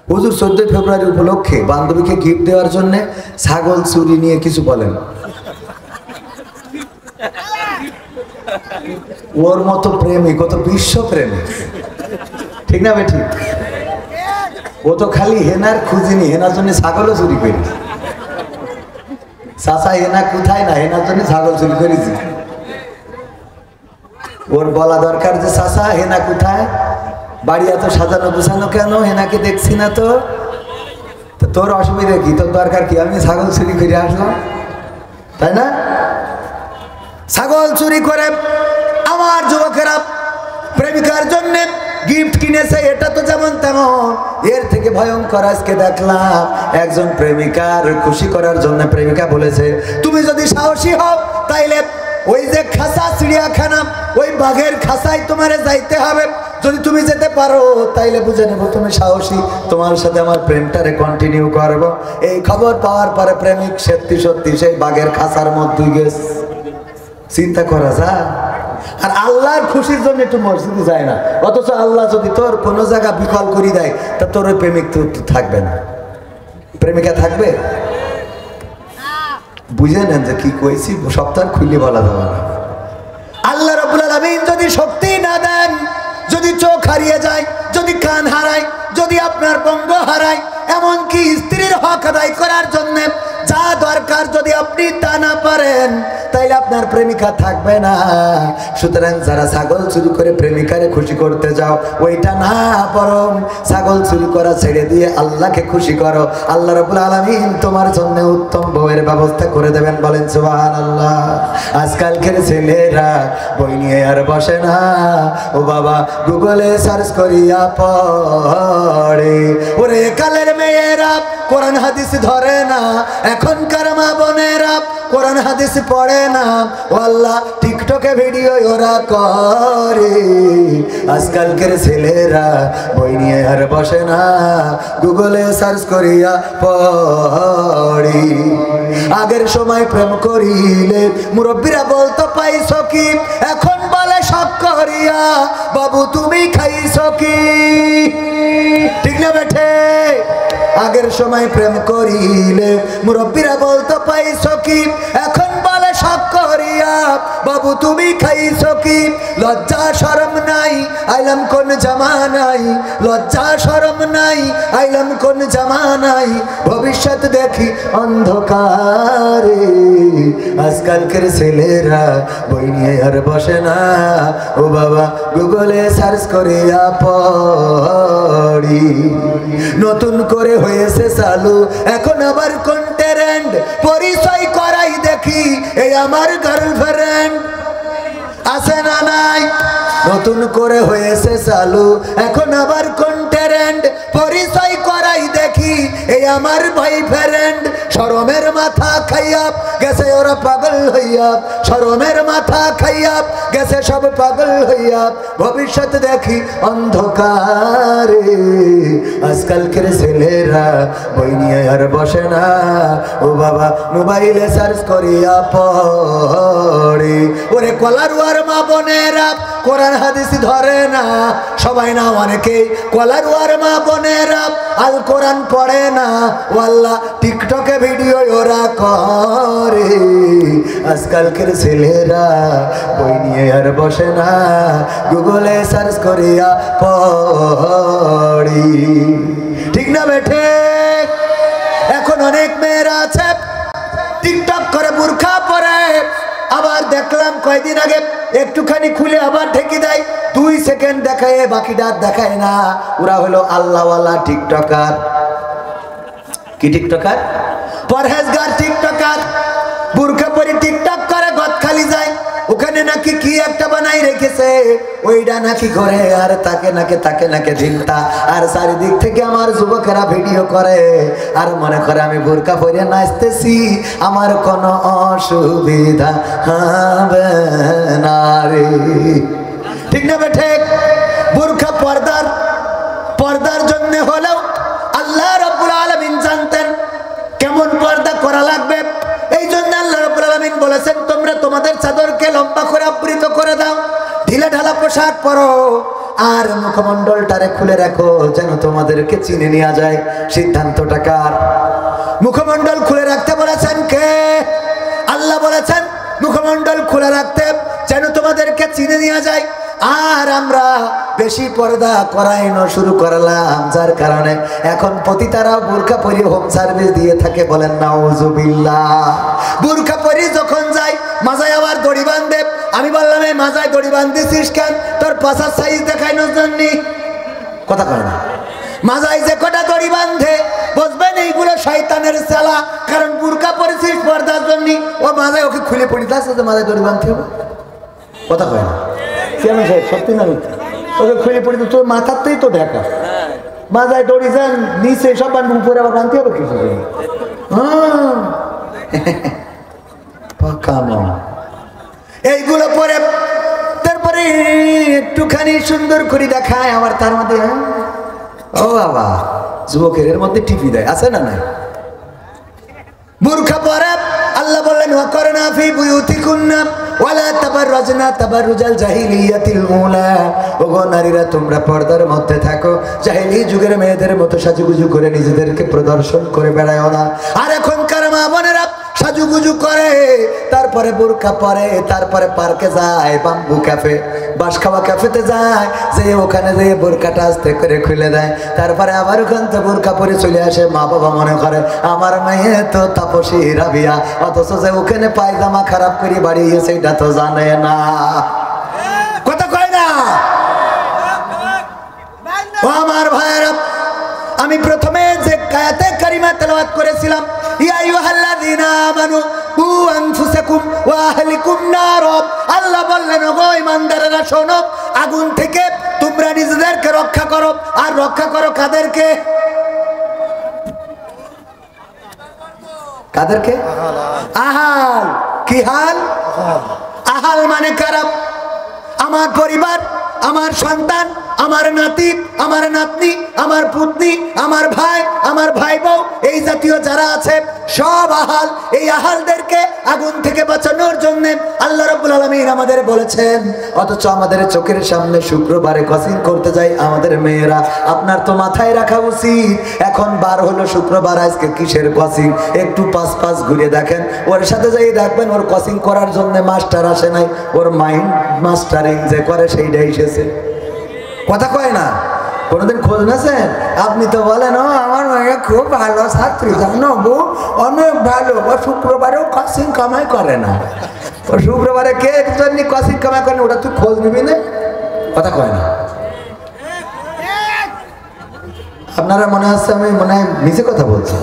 হুজুর 14 ফেব্রুয়ারি উপলক্ষে বান্ধবীকে গিফট দেওয়ার জন্য ছাগল চুরি নিয়ে কিছু বলেন। ওর মতো প্রেমিক, ও তো বিশ্ব প্রেমিক, ঠিক না বেঠি? ও তো খালি হেনার খুঁজিনি, হেনার জন্য ছাগলও চুরি করেছি। চাচা হেনা কোথায় না, হেনার জন্য ছাগল চুরি করেছি। ওর বলা দরকার যে চাচা হেনা কোথায়, বাড়ি এত সাজানো গুছানো কেন, হেনাকে দেখছি না তো। তোর অসুবিধা কি, তোর দরকার কি? আমি ছাগল চুরি করে আসলাম, তাই না? ছাগল চুরি করে আমার যুবকেরা প্রেমিকার জন্য গিফট কিনেছে, এটা তো যেমন তেমন। এর থেকে ভয়ঙ্কর আজকে দেখলাম একজন প্রেমিকার খুশি করার জন্য প্রেমিকা বলেছে, তুমি যদি সাহসী হও তাইলে ওই যে খাসা চিড়িয়াখানা, ওই বাঘের খাসায় তোমারে যাইতে হবে। যদি তুমি যেতে পারো তাইলে বুঝে নেবো তুমি সাহসী, তোমার সাথে আমার প্রেমটারে কন্টিনিউ করবো। এই খবর পাওয়ার পরে প্রেমিক সত্যি সত্যি সেই বাঘের খাসার মধ্যে গেছে। চিন্তা করা যায়? আর আল্লাহর খুশির জন্য একটু মসজিদে যায় না, অথচ আল্লাহ যদি তোর কোনো জায়গা বিকল করে দেয় তা তোর ওই প্রেমিক তো থাকবে না, প্রেমিকা থাকবে? বুঝে নেন যে কি কইছি, সপ্তাহ খুলে বলা যাবে না। আল্লাহ রাব্বুল আলামিন যদি শক্তি না দেন, যদি চোখ হারিয়ে যায়, যদি কান হারায়, যদি আপনার বঙ্গ হারায়, এমনকি স্ত্রীর হক আদায় করার জন্য যা দরকার যদি আপনি তা না পারেন, তাইলে আপনার প্রেমিকা থাকবে না। সুতরাং যারা ছাগল চুরি করে প্রেমিকারে খুশি করতে যাও, ওইটা না, বরং ছাগল চুরি করা ছেড়ে দিয়ে আল্লাহকে খুশি করো। আল্লাহ রাব্বুল আলামিন তোমার জন্য উত্তম বউয়ের ব্যবস্থা করে দেবেন, বলেন সুবহানাল্লাহ। আজকালকের ছেলেরা বই নিয়ে আর বসে না, ও বাবা গুগলে সার্চ করিয়া পড়ে। ওরে কালের মেয়েরা কোরআন হাদিস ধরে না, এখনকার মা বোনেরা কোরআন হাদিস পড়ে না, ও আল্লাহ টিকটকে ভিডিও ওরা করে। আজকালকের ছেলেরা বই নিয়ে আর বসে না, গুগলে সার্চ করিয়া পড়ি। আগের সময় প্রেম করিলে মুরব্বীরা বলতো পাইছো কি, এখন বলে শখ করিয়া বাবু তুমি খাইছো কি, ঠিক না বেঠে? আগের সময় প্রেম করিলে মুরব্বীরা বলতো পাইছো কি, এখন বলে শখ করিয়া বাবু তুমি খাইছো কি। লজ্জা শরম নাই, আইলাম কোন জামানাই, লজ্জা শরম নাই, আইলাম কোন জামানাই, ভবিষ্যৎ দেখি অন্ধকারে। আজকালকের ছেলেরা বই নিয়ে আর বসে না, ও বাবা গুগলে সার্চ করিয়া পড়ি। নতুন করে হয়েছে চালু এখন আবার কোন ট্রেন্ড, পরিচয় করাই দেখি এই আমার গার্লফ্রেন্ড, আছে না নাই? নতুন করে হয়েছে চালু এখন আবার কোন ট্রেন্ড, পরিচয় করাই দেখি এই আমার বয়ফ্রেন্ড। শরমের মাথা খাইয়া গেছে ওরা পাগল হইয়া, শরমের মাথা খাইয়া গেছে সব পাগল হইয়া, ভবিষ্যৎ দেখি অন্ধকারে। আজকালকের ছেলেরা বই নিয়ে আর বসে না, ও বাবা মোবাইলে সার্চ করিয়া পড়ে। ওরে কলারুয়ার মা বোনেরা কোরআন হাদিস ধরে না, সবাই না অনেকেই কলারুয়ার মা বোনেরা আল কোরআন পড়ে না, ও আল্লাহ টিকটকে ভিডিও ওরা করে। আজকালকের ছেলেরা বই নিয়ে আর বসে না, গুগলে সার্চ করিয়া পড়ি, ঠিক না বেঠে? এখন অনেক মেয়েরা আছে টিকটক করে বুরখা পরে, আবার দেখলাম কয়দিন আগে একটুখানি খুলে আবার ঢেকে দেয়, 2 সেকেন্ড দেখায়, বাকিটা দেখায় না। ওরা হলো আল্লাহওয়ালা টিকটকার। কি টিকটকার? পরহেজগার টিকটকার। বুরখা পরে টিকটক করে গদ খালি যায়, ওখানে নাকি কি একটা বানাই রেখেছে, ওইটা নাকি করে আর তাকে নাকে ঝিলতা। আর চারিদিক থেকে আমার যুবকেরা ভিডিও করে আর মনে করে আমি বোরকা পরে নাচতেছি, আমার কোনো অসুবিধা হবে না রে, ঠিক না বেঠে? বোরকা পর্দার জন্য হলেও আল্লাহ রাব্বুল আলামিন জানতেন কেমন পর্দা করা লাগবে। এই জন্য আল্লাহ রাব্বুল আলামিন বলেছেন তোমরা তোমাদের চাদরকে লম্বা করে আবৃত করে দাও, ঢিলা ঢালা পোশাক পরো। আর মুখমণ্ডলটারে খুলে রাখো যেন তোমাদেরকে চিনে নেওয়া যায়। সিদ্ধান্তটা কার? মুখমণ্ডল খুলে রাখতে বলেছেন কে? আল্লাহ বলেছেন মুখমণ্ডল খুলে রাখতে যেন তোমাদেরকে চিনে নেওয়া যায়। আর আমরা বেশি পর্দা করাইনো শুরু করলাম, যার কারণে এখন পতিতারা বোরকা পরি হোম সার্ভিস দিয়ে থাকে। বলেন নাউজুবিল্লাহ। বোরকা পরি যখন যায় মাজায় আবার দড়ি বাঁধে। আমি বললাম এই মাজায় দড়ি বাঁধতেছিস কেন? তোর পাশার সাইজ দেখাইনোর জন্য। কথা কয় না। মাজায় যে কটা দড়ি বাঁধে বুঝবেন এইগুলো শয়তানের চালা। কারণ বোরকা পরেছিস পর্দার জন্য, ও মাজায় ওকে খুলে পড়িতে আসছে যে মাজায় দড়ি বাঁধতে হবে। কথা কয় না। সত্যি না মিথ্যা? ওকে খুলে পড়িতে তোর মাথাতেই তো ঢাকা, মাজায় দড়ি যান নিচে সব বাঁধবে, উপরে আবার বাঁধতে হবে কিছু। এইগুলো পরে তারপরে একটুখানি সুন্দর করে দেখায় আমার, তার মধ্যে ও বাবা যুবকের এর মধ্যে টিপি দেয়, আছে না নাই? বোরকা পরে আল্লাহ বললেন ওয়াকরনা ফি বুয়ুতিকুন্না ওয়ালা তাবাররাজনা তাবাররুজাল জাহিলিয়াতিল উলা। ওগো নারীরা তোমরা পর্দার মধ্যে থাকো, জাহিলি যুগের মেয়েদের মতো সাজুগুজু করে নিজেদেরকে প্রদর্শন করে বেড়ায়ও না। আর এখনকার মা বোনেরা সাজুগুজু করে, তারপরে বোরকা পরে, তারপরে পার্কে যায়, বাম্বু ক্যাফে, বাঁশ খাওয়া ক্যাফেতে যায়, যে ওখানে যে বোরকাটা আস্তে করে খুলে দেয়। তারপরে আবার ওখান থেকে বোরকা পরে চলে আসে। মা বাবা মনে করে আমার মেয়ে তো তাপসী রাবিয়া, অথচ যে ওখানে পায়জামা খারাপ করে বাড়িয়েছে এটা তো জানে না। কথা কয় না? ও আমার ভাইয়েরা, আমি প্রথমে যে আয়াতে কারিমা তেলাওয়াত করেছিলাম, ইয়া আইয়ুহাল্লাযীনা আমানু কু আনফুসাকুম ওয়া আহলিকুম নার, আল্লাহ বললেন ওগো ঈমানদারেরা শোনো, আগুন থেকে তোমরা নিজেদেরকে রক্ষা করো। আর রক্ষা করো কাদেরকে? কাদেরকে? আহাল। কি হাল? আহাল মানে কারা? আমার পরিবার, আমার সন্তান, আমার নাতি, আমার নাতনি, আমার পুতনি, আমার ভাই, আমার ভাই বউ, এই জাতীয় যারা আছে সব আহাল। এই আহালদেরকে আগুন থেকে বাঁচানোর জন্য আল্লাহ রাব্বুল আলামিন আমাদের বলেছেন। অথচ আমাদের চোখের সামনে শুক্রবারে ক্রসিং করতে যাই আমাদের মেয়েরা। আপনার তো মাথায় রাখা উচিত, এখন বার হলো শুক্রবার, আজকে কিসের ক্রসিং? একটু পাশ ঘুরে দেখেন, ওর সাথে যাই দেখবেন ওর ক্রসিং করার জন্য মাস্টার আসে নাই, ওর মাইন্ড মাস্টারিং যে করে সেইটাই এসেছে। কথা কয় না? কোনোদিন খোঁজ নেছেন? আপনি তো বলেন ও আমার মেয়ে খুব ভালো ছাত্রী, জানো বউ অনেক ভালো, ও শুক্রবারেও ক্রসিং কামাই করে না। ও শুক্রবারে কে জন্য ক্রসিং কামাই করে না ওটা তুই খোঁজ নিবি না? কথা কয় না? আপনারা মনে হচ্ছে আমি মনে হয় নিচে কথা বলছি।